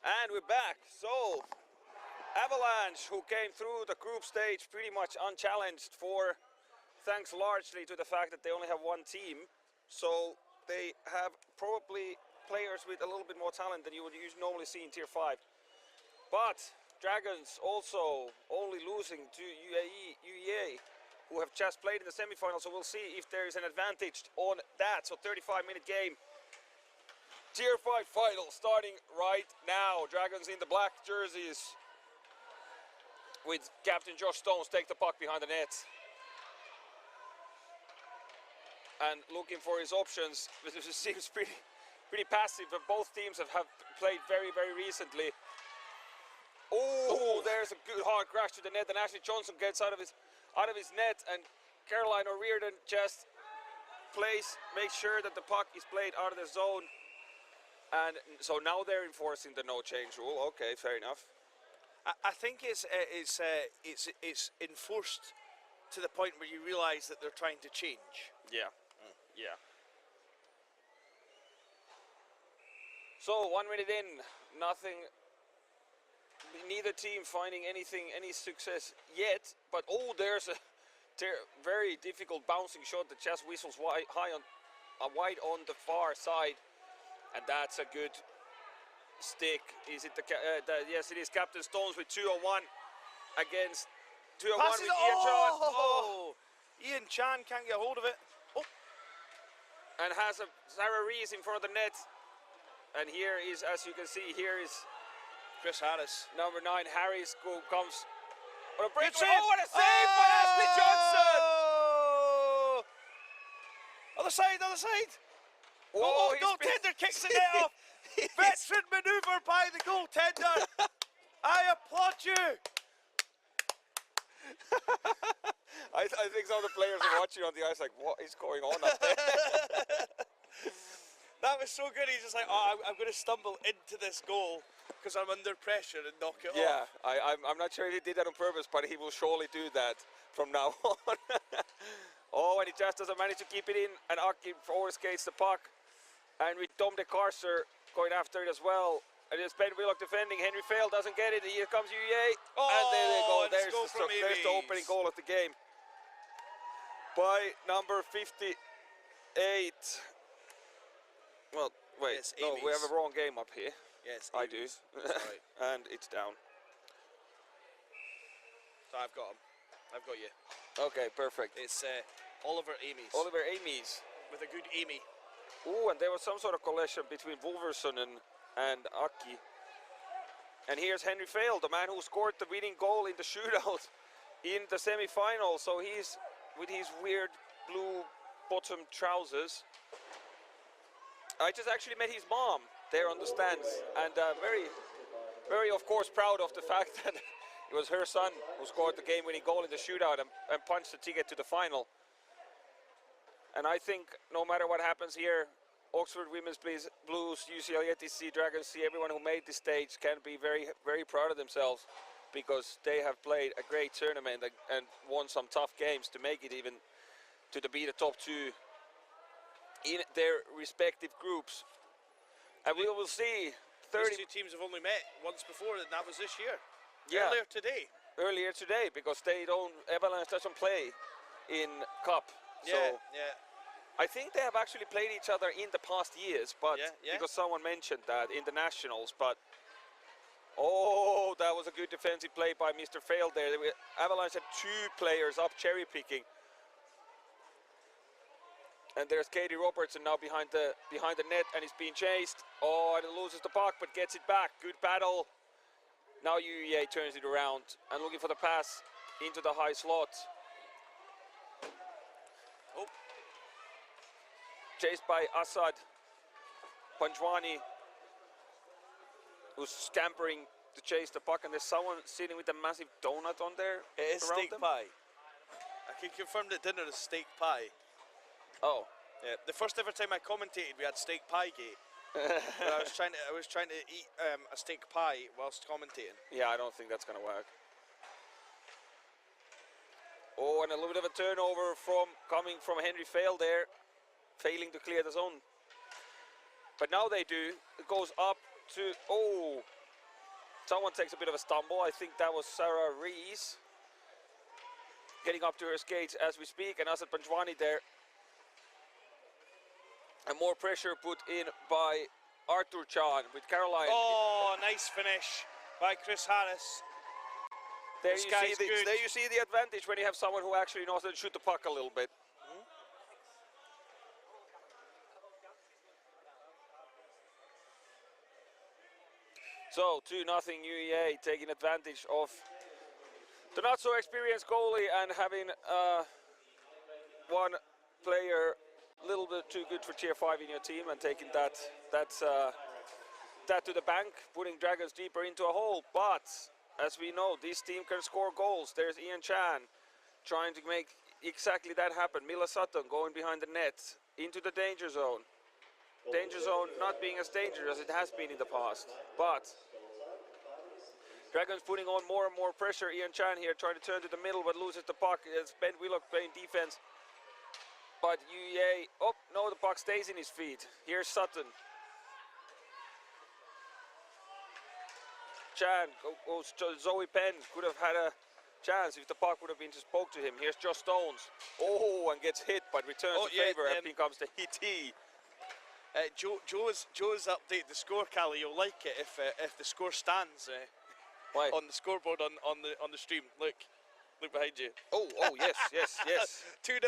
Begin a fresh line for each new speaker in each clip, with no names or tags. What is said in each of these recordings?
And we're back. So, Avalanche, who came through the group stage pretty much unchallenged thanks largely to the fact that they only have one team. So, they have probably players with a little bit more talent than you would normally see in Tier 5. But Dragons also only losing to UEA, who have just played in the semifinals. So we'll see if there is an advantage on that. So 35-minute game. Tier 5 final starting right now. Dragons in the black jerseys with Captain Josh Stones take the puck behind the net. And looking for his options. This seems pretty passive, but both teams have played very, very recently. Oh, there's a good hard crash to the net, and Ashley Johnson gets out of his net, and Caroline O'Riordan just makes sure that the puck is played out of the zone. And so now they're enforcing the no change rule. Okay, fair enough.
I think it's enforced to the point where you realise that they're trying to change.
Yeah, yeah. So 1 minute in, nothing. Neither team finding any success yet. But oh, there's a very difficult bouncing shot that just whistles wide on the far side. And that's a good stick. Is it yes, it is Captain Stones with 2-on-1 against 2-on-1 with Ian Chan.
Oh, Ian Chan can't get a hold of it. Oh.
And has a Sarah Rees in front of the net. And here is, as you can see, here is
Chris Harris.
Number 9, Harris comes. What a break!
Oh, what a save by Ashley Johnson! Other side, other side.
Whoa,
goaltender kicks the net off. Veteran manoeuvre by the goaltender. I applaud you.
I think some of the players are watching on the ice like, what is going on up there?
That was so good. He's just like, oh, I'm going to stumble into this goal because I'm under pressure and knock it off.
Yeah, I'm not sure if he did that on purpose, but he will surely do that from now on. Oh, and he just doesn't manage to keep it in, and Aki overskates the puck. And with Dom de Carcer going after it as well. And it's Ben Willock defending. Henry Fail doesn't get it. Here comes UEA.
Oh,
and there they go. There's
the
opening goal of the game by number 58. Well, wait,
yes,
no, we have a wrong game up here.
Yes,
I do.
Sorry.
And it's down.
So I've got him. I've got you.
Okay, perfect.
It's Oliver Amy's.
Oliver Amy's.
With a good Amy.
Oh, and there was some sort of collision between Wolverson and Aki. And here's Henry Fail, the man who scored the winning goal in the shootout in the semi-final. So he's with his weird blue bottom trousers. I just actually met his mom there on the stands, and very, very, of course, proud of the fact that it was her son who scored the game-winning goal in the shootout and punched the ticket to the final. And I think no matter what happens here, Oxford Women's Blues, UCL ETC, Dragons C, everyone who made this stage can be very, very proud of themselves, because they have played a great tournament and won some tough games to make it even to be the top 2 in their respective groups. And we will see
30. These 2 teams have only met once before, and that was this year.
Yeah.
Earlier today,
because Avalanche doesn't play in Cup.
Yeah,
so
yeah.
I think they have actually played each other in the past years, but because someone mentioned that in the Nationals. But oh, that was a good defensive play by Mr. Fail there. Avalanche had 2 players up cherry picking. And there's Katie Robertson now behind the net, and he's being chased. Oh, and he loses the puck, but gets it back. Good battle. Now UEA turns it around and looking for the pass into the high slot. Oh. Chased by Assad Panjwani, who's scampering to chase the puck, and there's someone sitting with a massive donut on there.
It is steak pie. I can confirm that dinner is steak pie.
Oh.
Yeah, the first ever time I commentated, we had steak pie gate. I was trying to eat a steak pie whilst commentating.
Yeah, I don't think that's gonna work. Oh, and a little bit of a turnover coming from Henry Fail there, failing to clear the zone. But now they do. It goes up to, oh, Someone takes a bit of a stumble. I think that was Sarah Rees. Getting up to her skates as we speak, and Asad Panjwani there. And more pressure put in by Arthur Chan with Caroline.
Oh, nice finish by Chris Harris.
There you see the advantage when you have someone who actually knows how to shoot the puck a little bit. So 2-0 UEA, taking advantage of the not so experienced goalie and having one player a little bit too good for tier 5 in your team and taking that to the bank, putting Dragons deeper into a hole. But as we know, this team can score goals. There's Ian Chan trying to make exactly that happen. Mila Sutton going behind the net into the danger zone. Danger zone not being as dangerous as it has been in the past, but Dragons putting on more and more pressure. Ian Chan here trying to turn to the middle but loses the puck. It's Ben Willock playing defense, but UEA, oh no, the puck stays in his feet. Here's Sutton. Chan goes to Zoe Penn, could have had a chance if the puck would have been just spoke to him. Here's Josh Stones. Oh, and gets hit but returns the favor and becomes the hitty.
Joe's update the score, Callie. You'll like it if the score stands on the scoreboard on the stream. Look behind you.
Oh yes.
2-0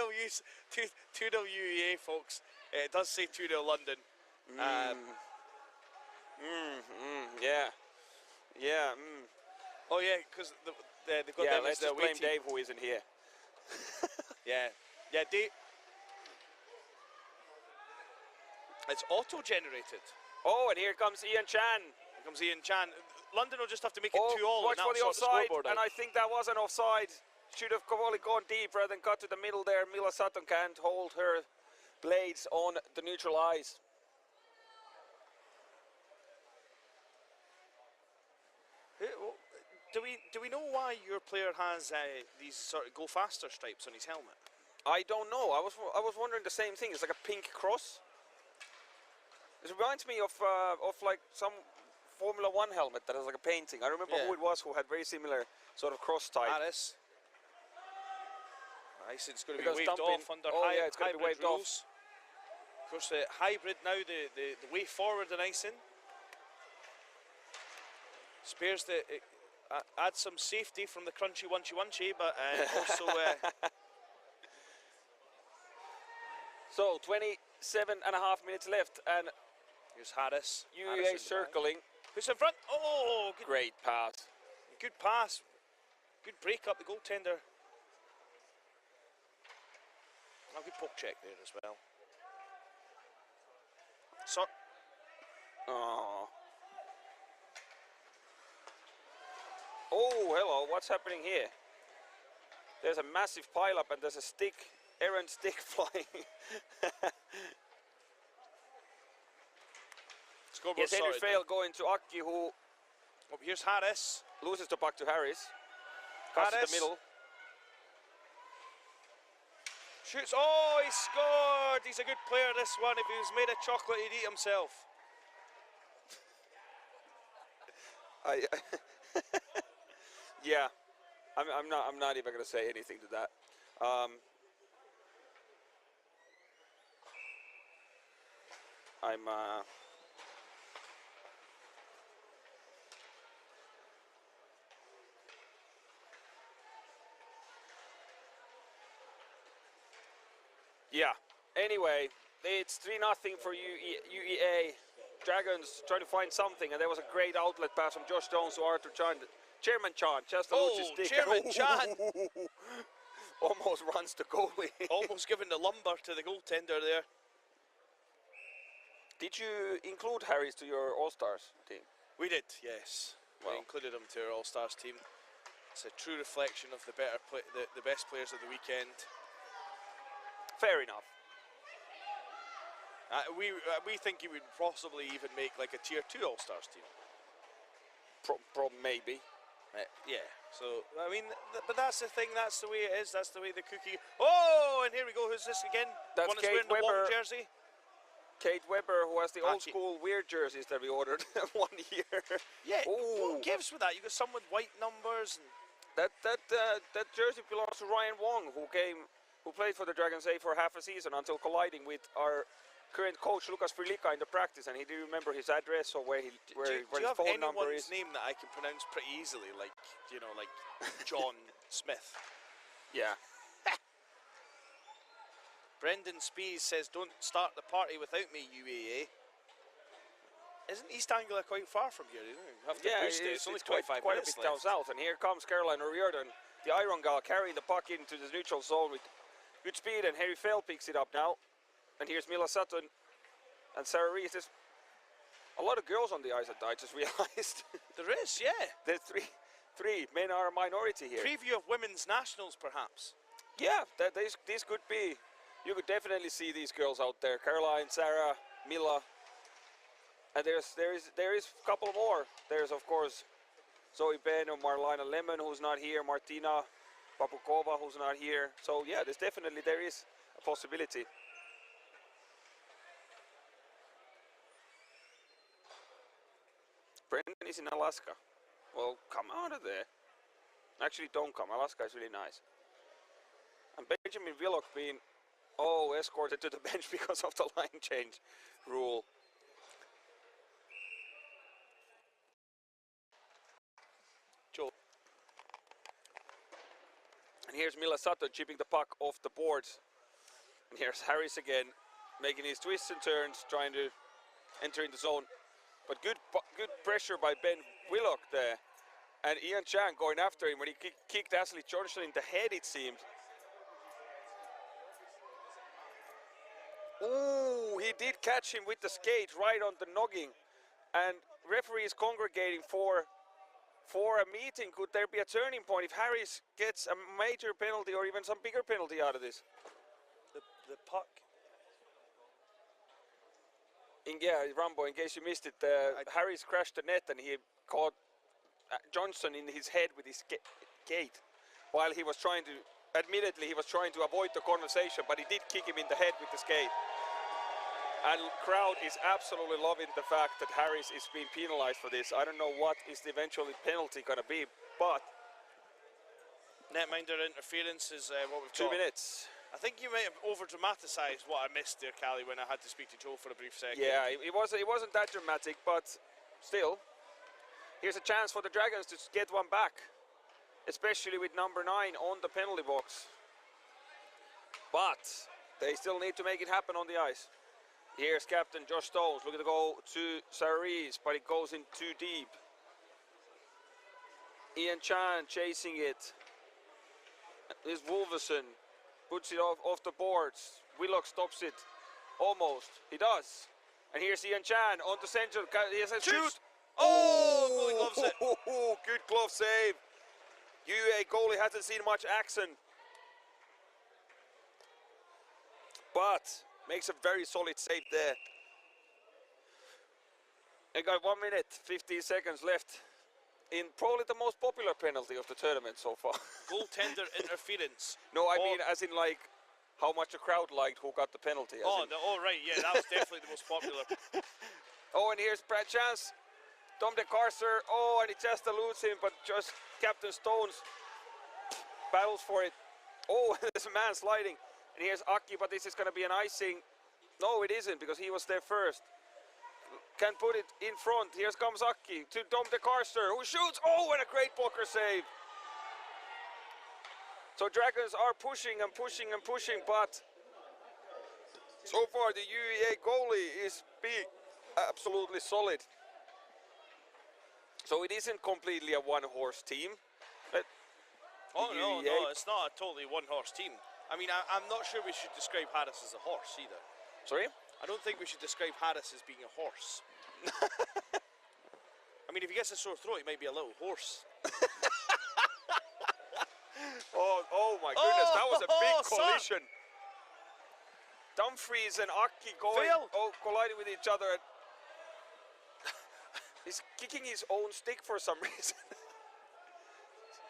UEA, folks. It does say 2-0 London.
Yeah.
Oh yeah, because they've got them
let's
as their
just blame
away team.
Dave who isn't here.
Yeah, Dave. It's auto-generated.
Oh, and here comes Ian Chan.
Here comes Ian Chan. London will just have to make it 2-all.
Watch for the offside, and I think that was an offside. Should have probably gone deep rather than cut to the middle there. Mila Sutton can't hold her blades on the neutral ice.
Do we know why your player has these sort of go faster stripes on his helmet?
I don't know. I was wondering the same thing. It's like a pink cross. It reminds me of like some Formula 1 helmet that has like a painting. I remember who it was who had very similar sort of cross type.
Harris. Nice, it's going to be waved off under
it's going to be waved
rules. Of course, the hybrid now, the way forward and icing. Spares the, adds some safety from the crunchy wunchy, but also...
So, 27.5 minutes left, and
here's Harris.
UEA circling.
Who's in front? Oh, good.
Great pass.
Good pass. Good break up the goaltender. Oh, good poke check there as well. So.
Oh, hello. What's happening here? There's a massive pileup and there's a stick. Errant stick flying. Yes, Henry Fail going to Aki, who...
Oh, here's Harris.
Loses the puck to Harris. Passes the middle.
Shoots. Oh, he scored. He's a good player, this one. If he was made of chocolate, he'd eat himself.
Yeah. I'm not even going to say anything to that. Yeah. Anyway, it's 3-0 for UEA. Dragons trying to find something, and there was a great outlet pass from Josh Stones to Arthur Chan. Chairman Chan just a little stick.
Chairman Chan
almost runs the goalie.
Almost giving the lumber to the goaltender there.
Did you include Harris to your All-Stars team?
We did, yes. Well, we included him to our All-Stars team. It's a true reflection of the best players of the weekend.
Fair enough.
We think he would possibly even make like a tier 2 All-Stars team.
Maybe.
Yeah. So I mean, but that's the thing. That's the way it is. That's the way the cookie. Oh, and here we go. Who's this again?
That's
one that's wearing the long jersey.
Kate Weber, who has the old
Aki.
school weird jerseys that we ordered 1 year.
Yeah,
Ooh.
what gives with that? You got some with white numbers. And
That jersey belongs to Ryan Wong, who played for the Dragons A for half a season until colliding with our current coach Lucas Frilica in the practice, and he didn't remember his address or where
do
his
you have
phone number
anyone's
is.
name that I can pronounce pretty easily, like like John Smith?
Yeah.
Brendan Spees says, "Don't start the party without me, UEA." Isn't East Anglia quite far from here? You have to boost it. It's only 25
quite
minutes
a bit down
left.
south, and here comes Caroline O'Riordan, the Iron Gal, carrying the puck into the neutral zone with good speed, and Harry Fell picks it up now. And here's Mila Sutton and Sarah Reese. There's a lot of girls on the ice I just realized.
There is, yeah.
There's three. Men are a minority here.
Preview of women's nationals, perhaps.
Yeah, this could be. You could definitely see these girls out there. Caroline, Sarah, Mila. And there is a couple more. There's of course Zoe Beno, Marlena Lemon, who's not here, Martina Papukova, who's not here. So yeah, there is a possibility. Brendan is in Alaska. Well, come out of there. Actually, don't come. Alaska is really nice. And Benjamin Willock being escorted to the bench because of the line change rule. Joe. And here's Mila Sutton chipping the puck off the boards. And here's Harris again, making his twists and turns, trying to enter in the zone. But good pressure by Ben Willock there. And Ian Chan going after him when he kicked Ashley Johnson in the head, it seemed. Ooh, he did catch him with the skate right on the noggin. And referee is congregating for a meeting. Could there be a turning point if Harris gets a major penalty or even some bigger penalty out of this?
The puck.
Rambo, in case you missed it, Harris crashed the net and he caught Johnson in his head with his skate while he was trying to, admittedly, he was trying to avoid the conversation, but he did kick him in the head with the skate. And crowd is absolutely loving the fact that Harris is being penalized for this. I don't know what is the eventual penalty going to be, but
netminder interference is what we've
2
got.
minutes.
I think you may have over-dramatised what I missed there, Callie, when I had to speak to Joe for a brief second.
Yeah, it wasn't that dramatic, but still, here's a chance for the Dragons to get one back, especially with number 9 on the penalty box. But they still need to make it happen on the ice. Here's captain Josh Stones looking to go to Saris, but it goes in too deep. Ian Chan chasing it. Here's Wolverson. Puts it off the boards. Willock stops it. Almost. He does. And here's Ian Chan on the center. He has a shoot.
Oh, goalie gloves it.
Good glove save. UEA goalie hasn't seen much action. But makes a very solid save there. They got 1 minute, 15 seconds left in probably the most popular penalty of the tournament so far.
Goaltender interference.
No, I mean as in like how much the crowd liked who got the penalty.
Right, yeah, that was definitely the most popular.
And here's Brad Chance. Tom DeCarcer, and he just eludes him, but just Captain Stones battles for it. There's a man sliding. And here's Aki, but this is going to be an icing. No, it isn't, because he was there first. Can put it in front. Here comes Aki to Dom DeCarcer, who shoots. And a great blocker save. So Dragons are pushing and pushing and pushing, but so far the UEA goalie is being absolutely solid. So it isn't completely a one-horse team.
No, it's not a totally one-horse team. I mean, I'm not sure we should describe Harris as a horse either.
Sorry?
I don't think we should describe Harris as being a horse. I mean, if he gets a sore throat, he might be a little horse.
Oh my goodness, that was a big collision. Dumfries and Aki colliding with each other. He's kicking his own stick for some reason.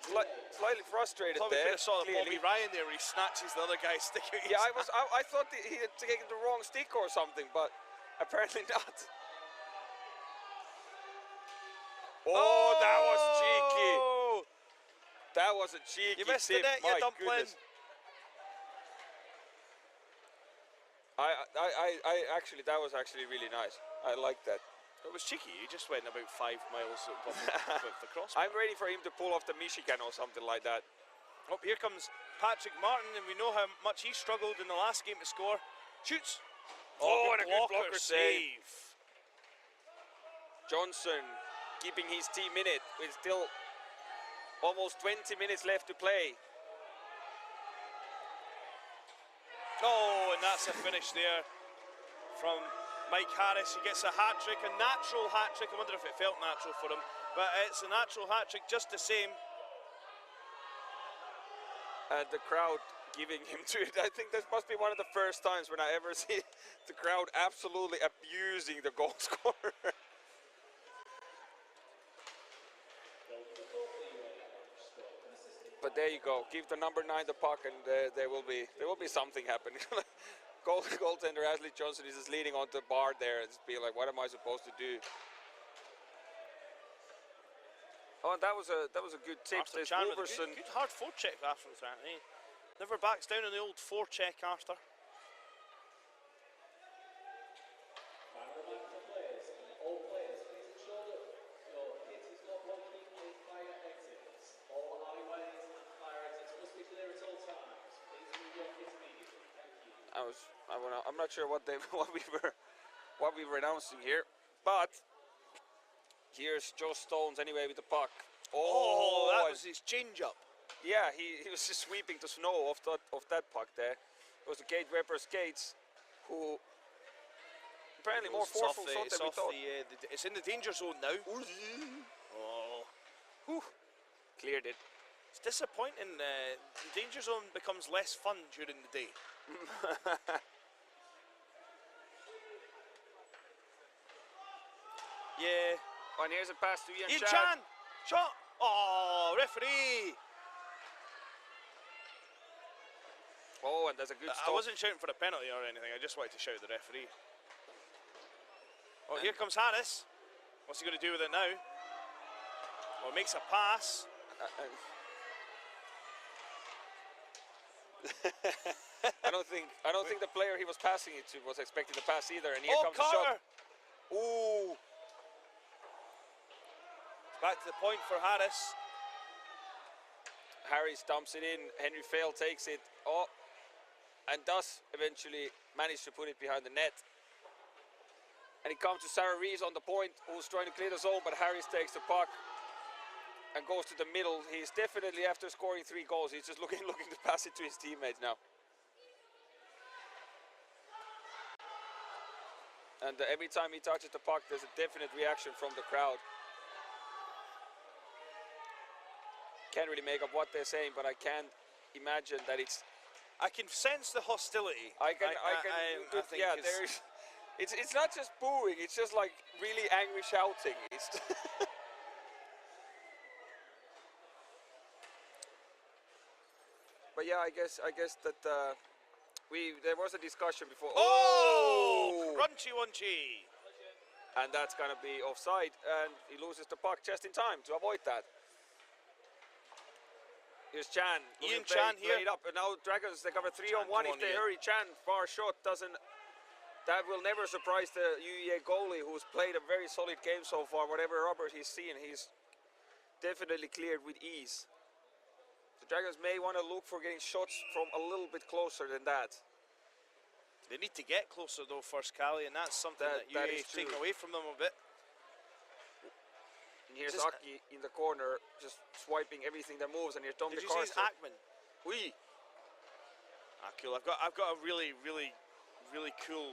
Slightly frustrated there.
Probably saw Bobby Ryan there where he snatches the other guy's stick out.
Yeah, I thought he had taken the wrong stick or something, but Apparently not. Oh, that was cheeky. That was a cheeky
You missed
tip.
the net, you
My
dumpling.
goodness. I actually, that was actually really nice. I like that.
It was cheeky. He just went about 5 miles above the crossbar.
I'm ready for him to pull off the Michigan or something like that.
Oh, here comes Patrick Martin, and we know how much he struggled in the last game to score. Shoots.
Oh, and a good blocker save. Johnson keeping his team in it with still almost 20 minutes left to play.
Oh, and that's a finish there from Mike Harris. He gets a hat-trick, a natural hat-trick. I wonder if it felt natural for him, but it's a natural hat-trick just the same.
And the crowd giving him to it. I think this must be one of the first times when I ever see the crowd absolutely abusing the goal scorer. But there you go. Give the number 9 the puck, and there will be something happening. Goaltender Ashley Johnson is just leaning onto the bar there and just be like, what am I supposed to do? Oh, and that was a good tip.
Arthur Chan with a good hard forecheck after that. Eh? Never backs down on the old forecheck, Arthur.
I'm not sure what we were announcing here, but here's Joe Stones anyway with the puck.
Oh, that was his change-up.
Yeah, he was just sweeping the snow off that puck there. It was the Kate Weber skates who apparently more forceful shot than we thought.
It's in the danger zone now. Oh,
whew. Cleared it.
It's disappointing. The danger zone becomes less fun during the day. Yeah.
Oh, and here's a pass to Ian
Chan.
Chan.
Shot. Oh, referee.
Oh, and there's a good stop.
I wasn't shouting for a penalty or anything. I just wanted to shout at the referee. Oh, here comes Harris. What's he going to do with it now? Oh, makes a pass.
I don't think the player he was passing it to was expecting the pass either. And here comes
Carter.
the shot. Ooh.
Back to the point for Harris.
Harris dumps it in. Henry Fail takes it. Oh, and does eventually manage to put it behind the net. And it comes to Sarah Rees on the point, who's trying to clear the zone, but Harris takes the puck and goes to the middle. He's definitely, after scoring 3 goals, he's just looking to pass it to his teammates now. And every time he touches the puck, there's a definite reaction from the crowd. Can't really make up what they're saying, but I can't imagine that it's.
I can sense the hostility.
I think yeah, there's. It's not just booing. It's just like really angry shouting. It's but yeah, I guess that there was a discussion before.
Oh, crunchy wunchy.
And that's gonna be offside, and he loses the puck just in time to avoid that. Here's Chan.
Ian Chan here.
Up. And now Dragons, they cover 3-on-1 if they hurry. Chan, far shot, doesn't. That will never surprise the UEA goalie, who's played a very solid game so far. Whatever rubber he's seen, he's definitely cleared with ease. The Dragons may want to look for getting shots from a little bit closer than that.
They need to get closer though first, Cali, and that's something that UEA is taking away from them a bit.
And here's Aki in the corner, just swiping everything that moves, and here's Tom
Did you
DeCarson.
see Ackman?
Oui.
Cool. I've got a really cool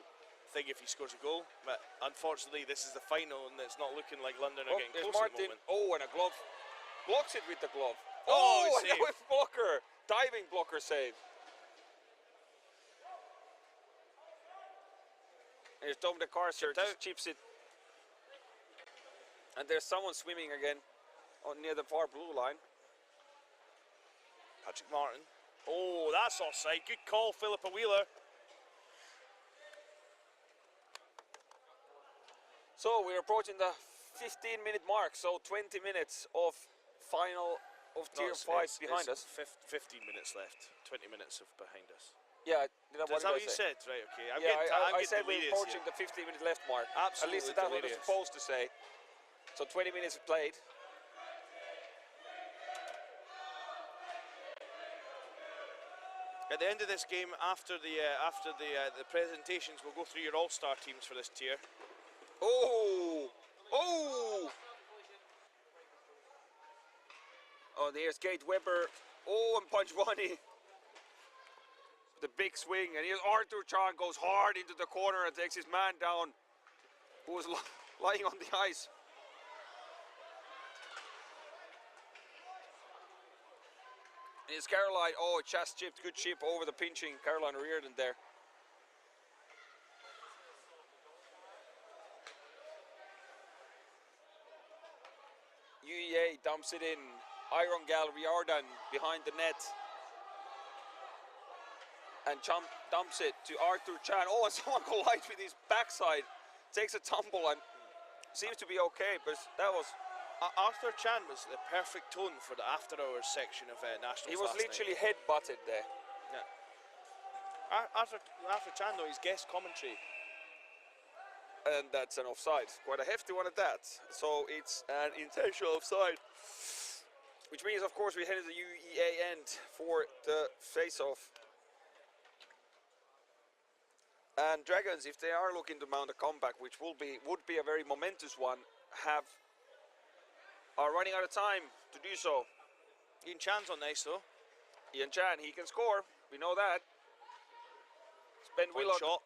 thing if he scores a goal, but unfortunately this is the final and it's not looking like London are getting close at the moment.
Oh, and a glove. Blocks it with the glove.
Oh,
and that was blocker. Diving blocker save. Here's Tom DeCarson, just chips it. And there's someone swimming again near the far blue line.
Patrick Martin. Oh, that's offside. Good call, Philippa Wheeler.
So we're approaching the 15-minute mark, so 20 minutes of final of tier 5 behind us.
15 minutes left, 20 minutes of behind us.
Yeah,
Is that what you said? Right, okay.
I said we're approaching the 15-minute left mark.
Absolutely.
At least that's what I'm supposed to say. So 20 minutes played.
At the end of this game, after the presentations, we'll go through your all-star teams for this tier.
Oh! Oh! Oh, there's Gate Weber. Oh, and Panjwani. The big swing. And here's Arthur Chan goes hard into the corner and takes his man down, who was lying on the ice. And here's Caroline. Oh, chest chipped. Good chip over the pinching Caroline Reardon there. UEA dumps it in. Iron Gal Riordan behind the net. And dumps it to Arthur Chan. Oh, and someone collides with his backside. Takes a tumble and seems to be okay, but that was...
Arthur Chan was the perfect tone for the after-hours section of Nationals.
He was literally head-butted there.
Yeah. Arthur Chan, though, his guest commentary.
And that's an offside. Quite a hefty one at that. So it's an intentional offside. Which means, of course, we head to the UEA end for the face-off. And Dragons, if they are looking to mount a comeback, which would be a very momentous one, are running out of time to do so.
Ian Chan's on nice though.
Ian Chan, he can score. We know that. Ben Willock.
Shot.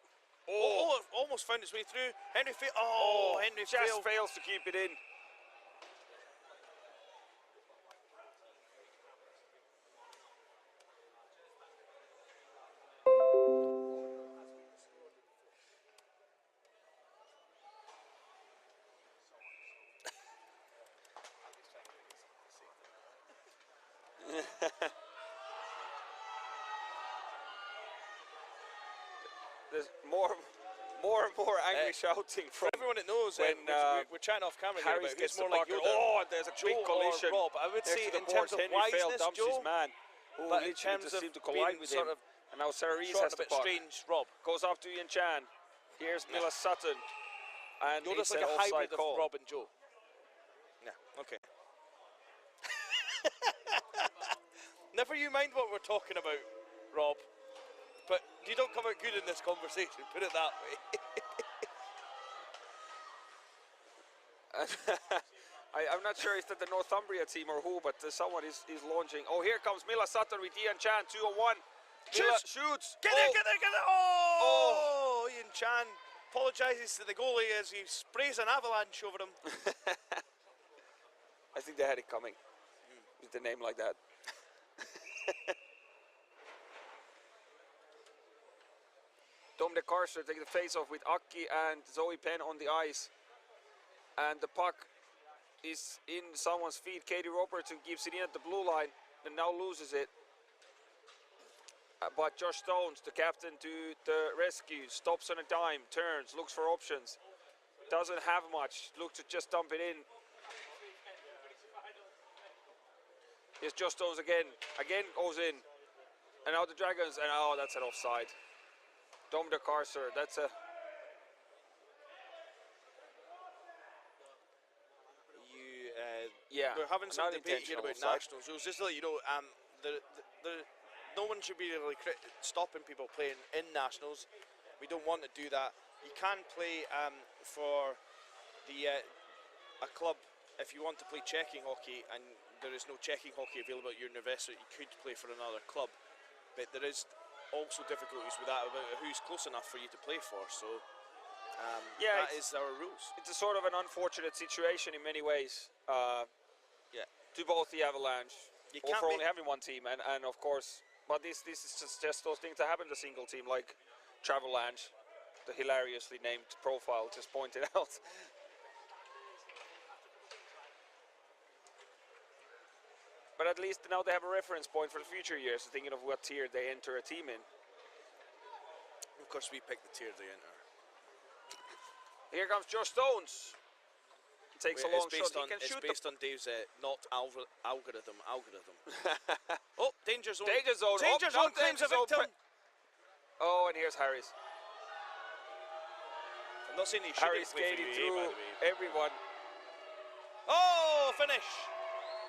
Oh, almost found its way through. Henry
just fails to keep it in. There's more and more angry shouting from
everyone that knows.
When
we're chatting off camera
Harry
here about
gets
who's more
the
like
puck.
Yoda,
Oh, there's a big collision.
Rob. I would say in terms of
Henry Fail
wiseness,
dumps
Joe,
his man, who
but in
literally
terms
just
of
seemed to collide with him. And now Sarah Rees has
a
the
bit
puck.
strange, Rob.
Goes up to Ian Chan. Here's Mila Sutton. And
Yoda's
it's
like
an
a hybrid
offside call.
of Rob and Joe. Yeah, okay. Never you mind what we're talking about, Rob. But you don't come out good in this conversation, put it that way.
I'm not sure if that's the Northumbria team or who, but someone is launching. Oh, here comes Mila Sutton with Ian Chan, 2-on-1. Shoots!
Get there! Oh! Ian Chan apologises to the goalie as he sprays an avalanche over him.
I think they had it coming with the name like that. Tom de Carcer taking the face-off with Aki and Zoe Penn on the ice. And the puck is in someone's feet. Katie Robertson gives it in at the blue line and now loses it. But Josh Stones, the captain, to the rescue, stops on a dime, turns, looks for options. Doesn't have much, looks to just dump it in. Here's Josh Stones again goes in. And now the Dragons, and oh, that's an offside. Dom de Carcer, that's a...
We're having some debate here about nationals. Just to let you know, no one should be really stopping people playing in nationals. We don't want to do that. You can play for a club if you want to play checking hockey, and there is no checking hockey available at your university. You could play for another club, but there is also difficulties with that about who's close enough for you to play for. So that is our rules.
It's a sort of an unfortunate situation in many ways. To both the Avalanche, or for only having one team, and of course, but this is just those things that happen to single team, like Travelanche, the hilariously named profile just pointed out. But at least now they have a reference point for the future years, thinking of what tier they enter a team in.
Of course, we pick the tier they enter.
Here comes Josh Stones. Takes a long shot. He can
it's
shoot
based on Dave's not algorithm. Oh, danger zone.
Danger zone.
Danger zone claims a victim.
Oh, and here's Harris.
I'm not saying he
Harris
shouldn't play for
skating
UEA,
through
by the way.
everyone.
Oh, finish.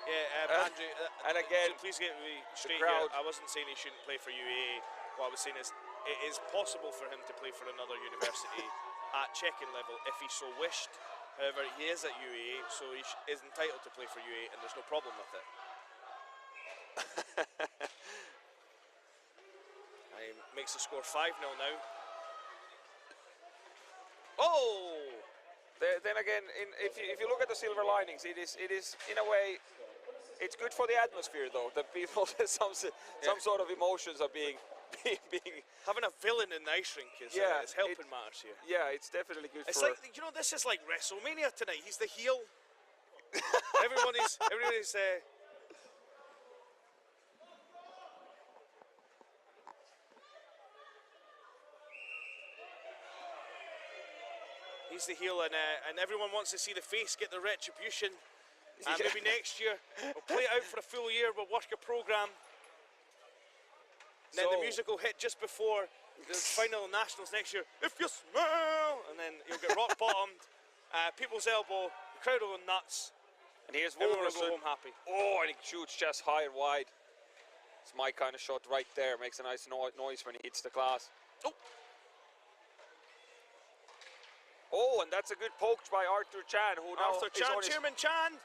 Yeah, Andrew.
And again,
please get me straight
crowd.
here. I wasn't saying he shouldn't play for UEA. What I was saying is, it is possible for him to play for another university at checking level if he so wished. However, he is at UEA, so he is entitled to play for UEA, and there's no problem with it. He makes the score 5-0 now. Oh!
Then again, if you look at the silver linings, it is in a way, it's good for the atmosphere though. That people some sort of emotions are being
having a villain in the ice rink is helping matters here.
Yeah, it's definitely good.
It's like, you know, this is like WrestleMania tonight. He's the heel. everybody's. He's the heel, and everyone wants to see the face get the retribution. And maybe next year we'll play it out for a full year. We'll work a program. And then the music will hit just before the final nationals next year. If you smell, and then you'll get rock bottomed. People's elbow. The crowd will go nuts.
And here's
everyone will
Wolverson.
go home happy.
Oh, and he shoots just high and wide. It's my kind of shot right there. Makes a nice noise when he hits the glass. Oh, and that's a good poke by Arthur Chan, who now
Arthur
is
Chan,
on his...
Chairman Chan!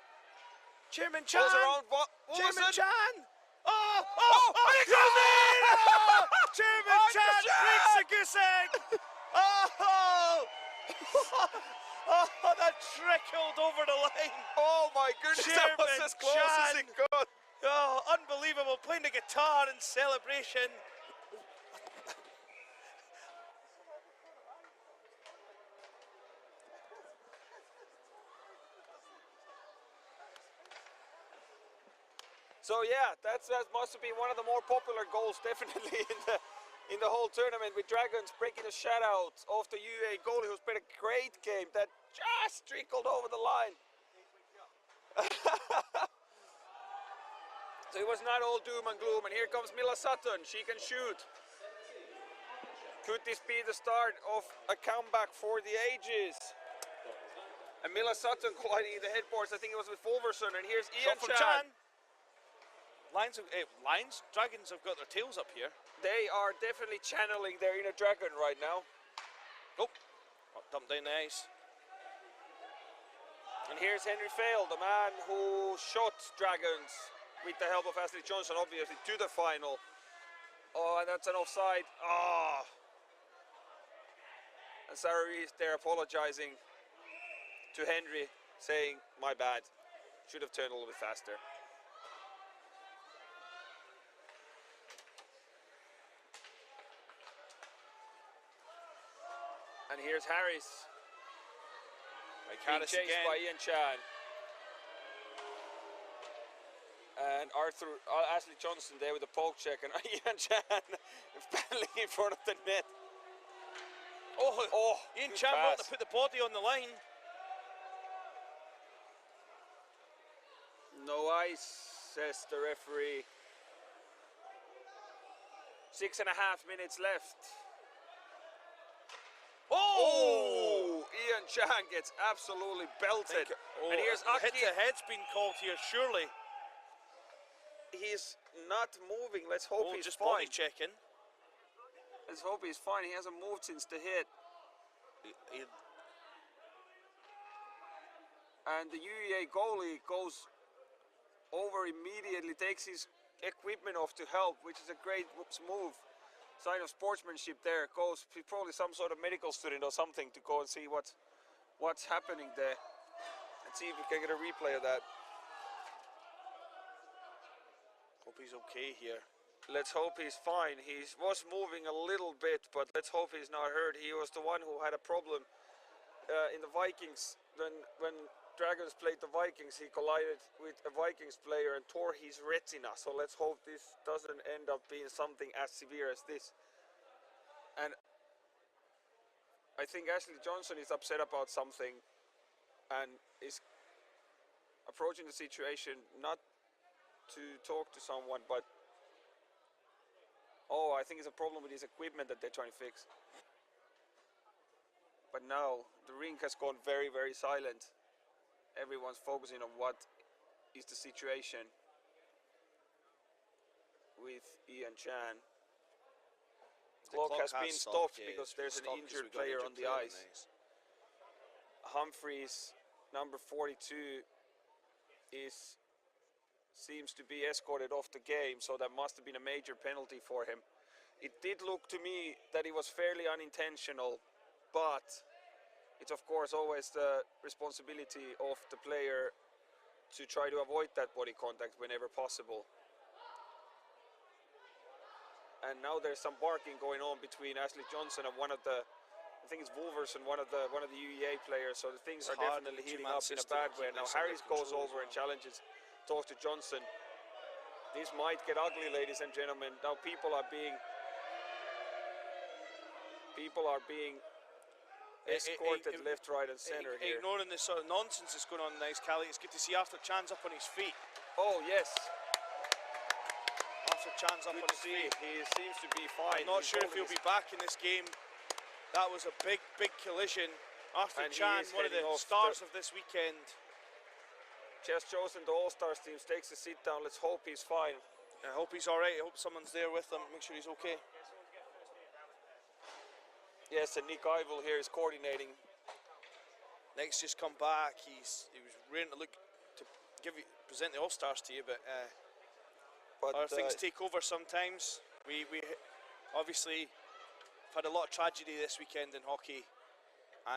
Chairman Chan!
Goes around,
Chairman Chan!
Oh,
Chairman Chan breaks the goose egg! Oh! Oh, that trickled over the line!
Oh my goodness, that was as close as it got!
Oh, unbelievable, playing the guitar in celebration.
So yeah, that must have been one of the more popular goals, definitely in the whole tournament, with Dragons breaking a shutout of the UEA goalie, who's played a great game that just trickled over the line. So it was not all doom and gloom, and here comes Mila Sutton. She can shoot. Could this be the start of a comeback for the ages? And Mila Sutton colliding in the headboards. I think it was with Wolverson, and here's Ian Chan.
Dragons have got their tails up here.
They are definitely channeling their inner dragon right now.
Oh, dumped down the ice.
And here's Henry Fail, the man who shot Dragons with the help of Ashley Johnson, obviously, to the final. Oh, and that's an offside. Oh. And Sarah Reese there apologizing to Henry, saying, my bad, should have turned a little bit faster. And here's Harris, being chased
again
by Ian Chan. And Ashley Johnson there with a poke check, and Ian Chan battling in front of the net.
Oh, Ian Chan wanted to put the body on the line.
No ice, says the referee. 6.5 minutes left. Oh! Ian Chan gets absolutely belted. And here's Aki.
Head-to-head's been called here, surely.
He's not moving. Let's hope he's
just
fine.
Body checking.
Let's hope he's fine. He hasn't moved since the hit. And the UEA goalie goes over immediately, takes his equipment off to help, which is a great move. Sign of sportsmanship there. Goes probably some sort of medical student or something to go and see what's happening there. And see if we can get a replay of that.
Hope he's okay here.
Let's hope he's fine. He was moving a little bit, but let's hope he's not hurt. He was the one who had a problem in the Vikings. When Dragons played the Vikings, he collided with a Vikings player and tore his retina. So let's hope this doesn't end up being something as severe as this. And I think Ashley Johnson is upset about something and is approaching the situation not to talk to someone, but oh, I think it's a problem with his equipment that they're trying to fix. But now the ring has gone very, very silent. Everyone's focusing on what is the situation with Ian Chan. Clock has been stopped because there's an injured player on the ice. Humphreys, number 42, seems to be escorted off the game, so that must have been a major penalty for him. It did look to me that it was fairly unintentional, but it's of course always the responsibility of the player to try to avoid that body contact whenever possible. And now there's some barking going on between Ashley Johnson and one of the, I think it's Wolverson, one of the UEA players. So the things are definitely heating up in a bad way. Now Harris goes over and challenges, talks to Johnson. This might get ugly, ladies and gentlemen. Now people are being escorted left, right, and center here.
Ignoring this sort of nonsense that's going on in the ice, Callie. It's good to see after Chan's up on his feet.
Oh yes.
After Chan's up on his feet.
He seems to be fine.
I'm not sure if he'll be back in this game. That was a big, big collision. Arthur Chan, one of the stars of this weekend.
Just chosen the All-Stars team, takes a sit down. Let's hope he's fine.
I hope he's all right. I hope someone's there with him. Make sure he's okay.
Yes, and Nick Ivel here is coordinating.
Nick's just come back. He was ready to look to present the All-Stars to you, but our things take over sometimes. We obviously had a lot of tragedy this weekend in hockey,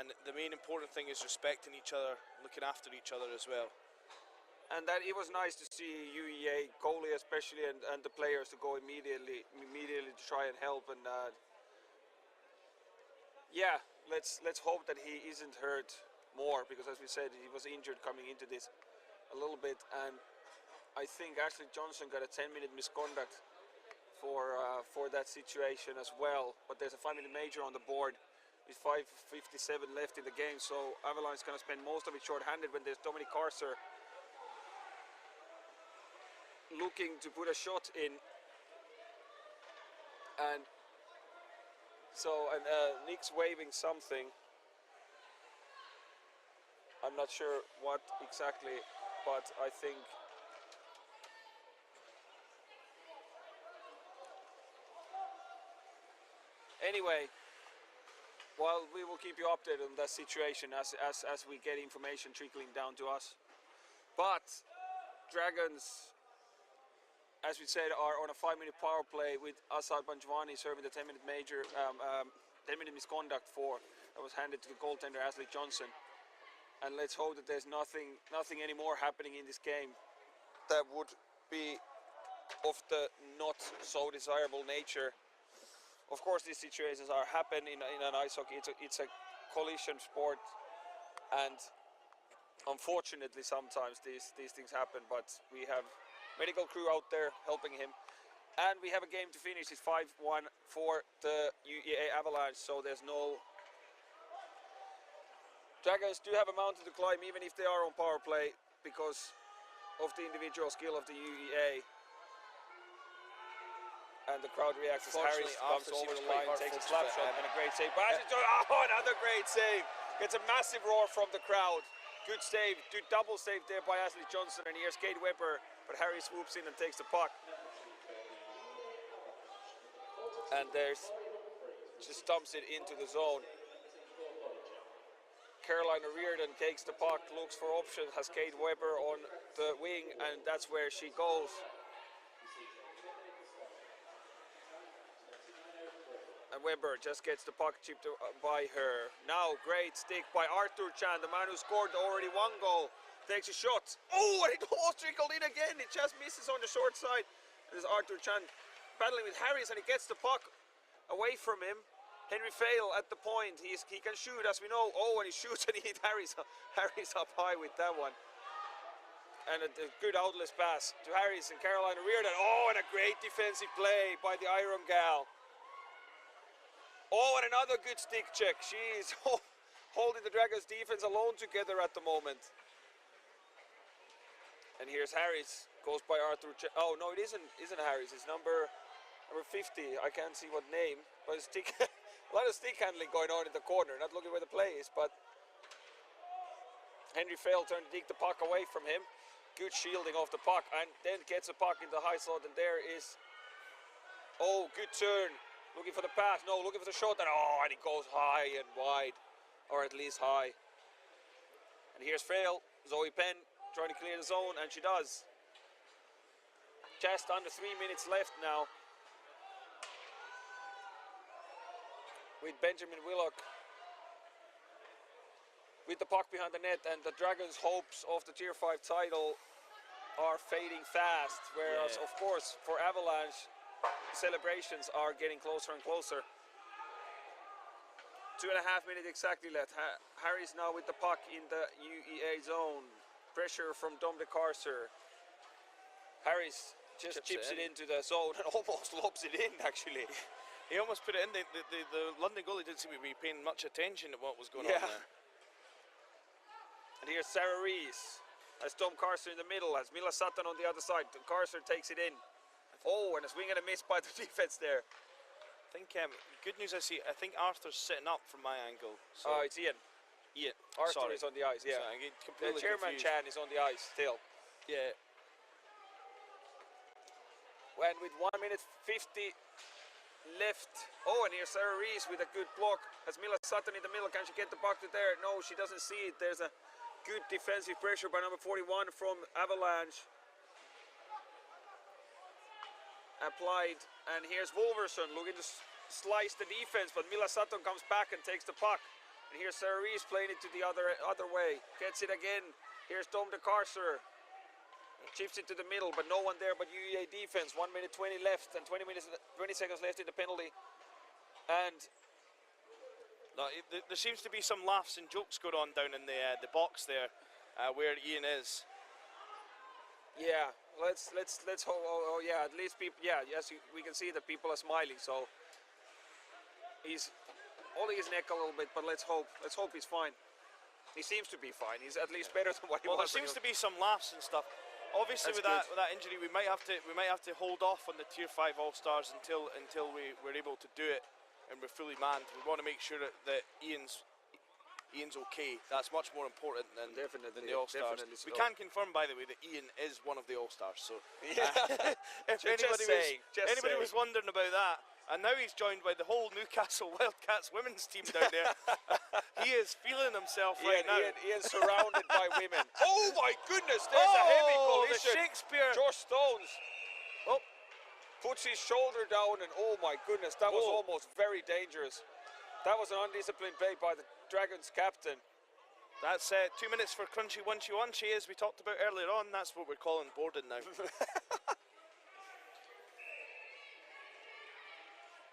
and the main important thing is respecting each other, looking after each other as well.
And that it was nice to see UEA goalie especially and the players to go immediately to try and help. And yeah, let's hope that he isn't hurt more, because as we said, he was injured coming into this a little bit. And I think Ashley Johnson got a 10-minute misconduct for that situation as well. But there's a 5-minute major on the board with 5:57 left in the game. So Avalanche is going to spend most of it short-handed when there's Dominic Carcer looking to put a shot in. And so Nick's waving something. I'm not sure what exactly, but I think anyway, well, we will keep you updated on that situation as we get information trickling down to us. But Dragons, as we said, are on a 5-minute power play with Asad Banjwani serving the 10-minute major, 10-minute misconduct that was handed to the goaltender Ashley Johnson. And let's hope that there's nothing anymore happening in this game that would be of the not so desirable nature. Of course, these situations happen in an ice hockey. It's a collision sport, and unfortunately sometimes these things happen. But we have medical crew out there helping him, and we have a game to finish. It's 5-1 for the UEA Avalanche, so there's no... Dragons do have a mountain to climb even if they are on power play because of the individual skill of the UEA. And the crowd reacts as Harris comes over the line, takes a slap shot and a great save. Oh, another great save. Gets a massive roar from the crowd. Good save, double save there by Ashley Johnson, and here's Cade Weber, but Harry swoops in and takes the puck. And just dumps it into the zone. Carolina Reardon takes the puck, looks for options, has Cade Weber on the wing, and that's where she goes. And Weber just gets the puck chipped by her. Now, great stick by Arthur Chan, the man who scored already one goal. Takes a shot. Oh, and it almost trickled in again. It just misses on the short side. There's Arthur Chan battling with Harris, and he gets the puck away from him. Henry Fail at the point. He can shoot, as we know. Oh, and he shoots and he hit Harris up high with that one. And a good outless pass to Harris and Carolina Reardon. Oh, and a great defensive play by the Iron Gal. Oh, and another good stick check. She's holding the Dragons defense alone together at the moment. And here's Harris, goes by Arthur. Oh no, it isn't Harris. It's number 50. I can't see what name, but it's stick. A lot of stick handling going on in the corner. Not looking where the play is, but Henry failed trying to dig the puck away from him. Good shielding off the puck, and then gets the puck in the high slot. And there is, oh, good turn. Looking for the pass. No, looking for the shot. And oh, and it goes high and wide, or at least high. And here's Fail. Zoe Penn trying to clear the zone, and she does. Just under 3 minutes left now, with Benjamin Willock with the puck behind the net, and the Dragons' hopes of the Tier 5 title are fading fast, whereas of course for Avalanche celebrations are getting closer and closer. 2.5 minutes exactly left. Harris now with the puck in the UEA zone. Pressure from Dom de Carcer. Harris just chips it into the zone and almost lobs it in, actually.
He almost put it in. The London goalie didn't seem to be paying much attention to what was going on there. And here's Sarah Rees. Has Dom Carcer in the middle, has Mila Sutton on the other side. Carcer takes it in. Oh, and a swing and a miss by the defense there. I think, good news I see, I think Arthur's sitting up from my angle. So.
Oh, it's Ian. Arthur is on the ice, yeah.
Sorry,
the chairman
confused.
Chan is on the ice still.
Yeah.
When with 1 minute 50 left. Oh, and here's Sarah Rees with a good block. Has Mila Sutton in the middle. Can she get the puck to there? No, she doesn't see it. There's a good defensive pressure by number 41 from Avalanche. Applied. And here's Wolverson looking to slice the defense, but Mila Sutton comes back and takes the puck. And here's Sarah Rees playing it to the other way. Gets it again. Here's Dom de Carcer. Chips it to the middle, but no one there but UEA defense. 1 minute 20 left and 20 seconds left in the penalty. And
no, there seems to be some laughs and jokes going on down in the box there, where Ian is.
Yeah, let's hope. Oh yeah, at least people. Yeah, yes, we can see that people are smiling. So he's holding his neck a little bit, but let's hope he's fine. He seems to be fine. He's at least better than what he was.
Well, there seems to be some laughs and stuff. Obviously, with that injury, we might have to hold off on the Tier 5 All-Stars until we're able to do it and we're fully manned. We want to make sure that Ian's okay. That's much more important than the All-Stars.
So.
We can confirm, by the way, that Ian is one of the All-Stars. So, if anybody was wondering about that. And now he's joined by the whole Newcastle Wildcats women's team down there. He is feeling himself right now.
Ian's surrounded by women. Oh my goodness, there's a heavy collision.
The Shakespeare.
Josh Stones puts his shoulder down, and oh my goodness, that was almost very dangerous. That was an undisciplined play by the Dragons captain.
That's 2 minutes for Crunchy Wunchy Wunchy, as we talked about earlier on. That's what we're calling boarding now.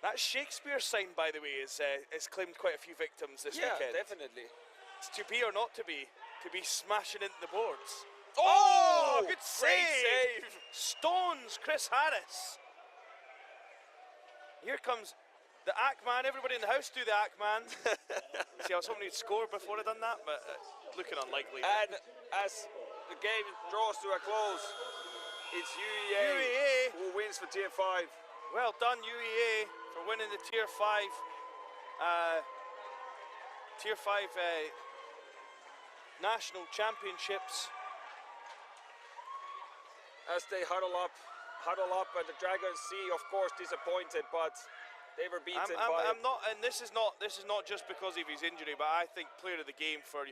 That Shakespeare sign, by the way, is claimed quite a few victims this weekend.
Yeah, definitely.
It's to be or not to be smashing into the boards.
Oh,
good
great save!
Stones, Chris Harris. Here comes the Ackman. Everybody in the house do the Ackman. See, I was hoping he'd score before I done that, but looking unlikely.
And as the game draws to a close, it's UEA who wins for Tier 5.
Well done, UEA, for winning the Tier 5 national championships.
As they huddle up, and the Dragons see, of course, disappointed, but they were beaten by.
And this is not just because of his injury, but I think player of the game for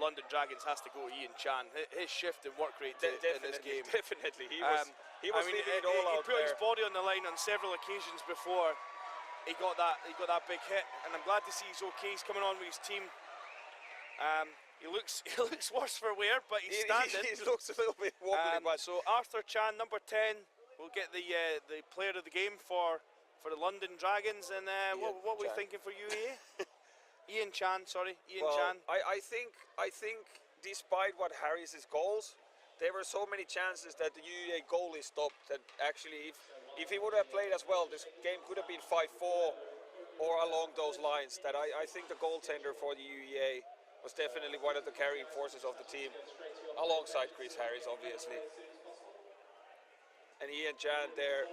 London Dragons has to go Ian Chan. His shift and work rate in this game.
Definitely, he was leaving it all out there.
He put his body on the line on several occasions before he got that big hit, and I'm glad to see he's okay. He's coming on with his team. He looks worse for wear, but he's standing.
He looks a little bit wobbly. But
so Arthur Chan, number 10, will get the player of the game for the London Dragons. And what are we thinking for UEA? Ian Chan, sorry, Ian Chan.
I think despite what Harris's goals, there were so many chances that the UEA goalie stopped that actually if he would have played as well, this game could have been 5-4. or along those lines. That I think the goaltender for the UEA was definitely one of the carrying forces of the team, alongside Chris Harris, obviously. And Ian Jan there.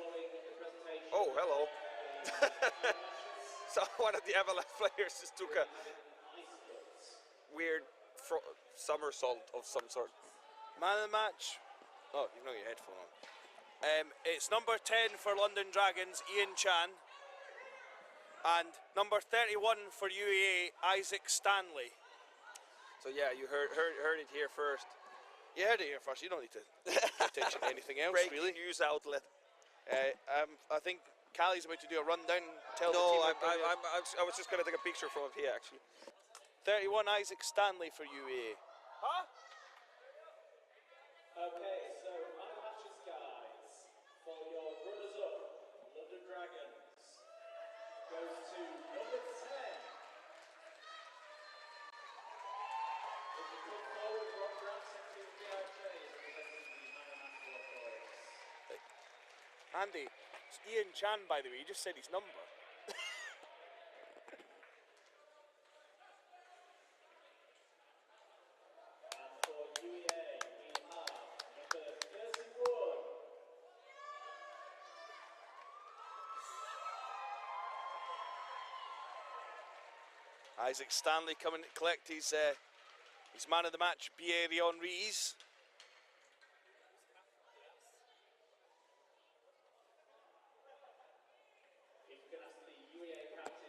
Oh, hello. So one of the Avalanche players just took a weird somersault of some sort.
Man of the match. Oh, you've not got your headphone on. It's number 10 for London Dragons, Ian Chan. And number 31 for UEA, Isaac Stanley.
So yeah, you heard it here first.
You heard it here first. You don't need to pay attention to anything else,
Breaking
really.
news outlet.
I think Callie's about to do a rundown. Tell
No,
the team
I was just going to take a picture from here, actually.
31 Isaac Stanley for UEA.
Huh?
Okay, so matches, guys, for your runners-up, London Dragons, goes to number 10. If you come forward, Rob Grant, Secretary of DIJ, is presenting the Man of National Awards.
Andy, it's Ian Chan, by the way. You just said his number. Isaac Stanley coming to collect his man of the match, Pierre Rees.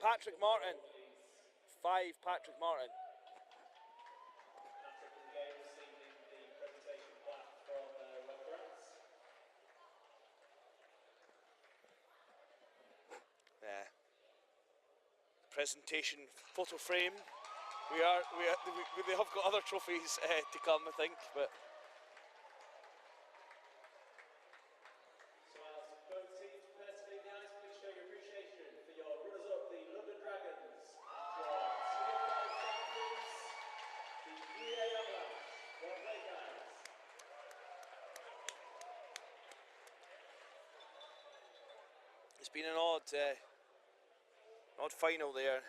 Patrick Martin. 5, Patrick Martin. Yeah. Presentation photo frame. We have got other trophies to come, I think, but.
So as both teams prepare to leave the ice, please show your appreciation for your runners-up, the London Dragons, and your semi-final champions, the UEA Avalanche. Well played, guys.
It's been an odd final there.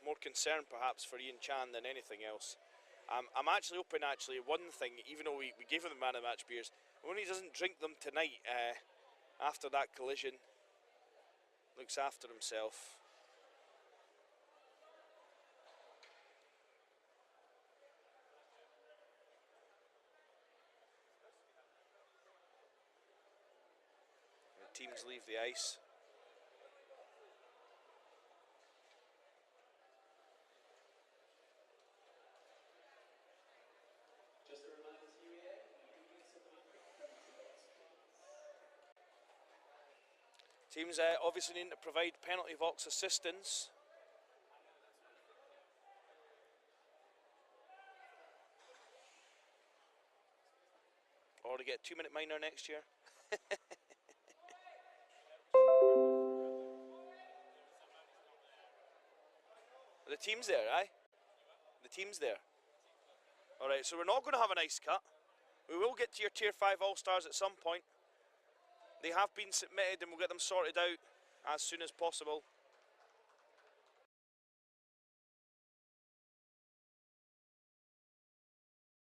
More concerned perhaps for Ian Chan than anything else. I'm actually hoping one thing, even though we gave him the man of the match beers, when he doesn't drink them tonight after that collision, looks after himself. And teams leave the ice.
Just a reminder to UEA, you can submit
Teams obviously need to provide penalty box assistance. Or to get a 2-minute minor next year. The team's there, aye? The team's there. Alright, so we're not going to have an ice cut. We will get to your Tier 5 All-Stars at some point. They have been submitted and we'll get them sorted out as soon as possible.